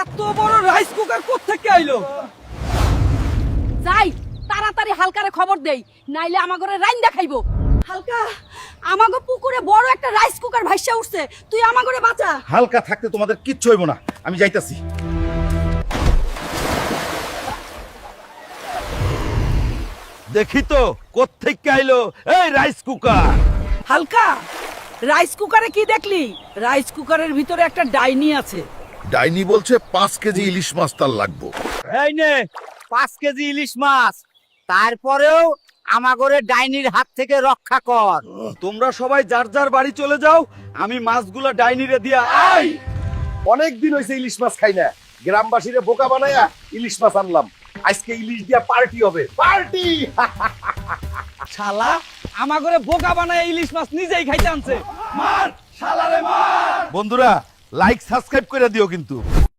এত বড় rice cooker কোত্থেকে আইলো? যাই তাড়াতাড়ি হালকারে খবর দেই, নাইলে আমার ঘরে রাইন্দা খাইবো। হালকা, আমাগো পুকুরে বড় একটা রাইস কুকার ভাইসা উঠছে, তুই আমার ঘরে বাঁচা। হালকা থাকতে তোমাদের কিচ্ছু হইব না, আমি যাইতাছি। দেখি তো কোত্থেকে আইলো এই রাইস কুকার। হালকা, রাইস কুকারে কি দেখলি? রাইস কুকারের ভিতরে একটা ডাইনি আছে। ডাইনি বলছে 5 কেজি ইলিশ মাছ তার লাগবো। এই নে 5 কেজি ইলিশ মাছ, তারপরেও আমাগরে ডাইনির হাত থেকে রক্ষা কর। তোমরা সবাই যার যার বাড়ি চলে যাও, আমি মাছগুলো ডাইনিরে দিয়া আই। অনেক দিন হইছে ইলিশ মাছ খাই না, গ্রামবাসীরে বোকা বানায়া ইলিশ মাছ আনলাম। আজকে ইলিশ দিয়া পার্টি হবে, পার্টি। শালা আমার ঘরে বোকা বানায় ইলিশ মাছ নিজেই খাইতে আনছে। মার শালারে মার। বন্ধুরা লাইক সাবস্ক্রাইব করে দিও কিন্তু।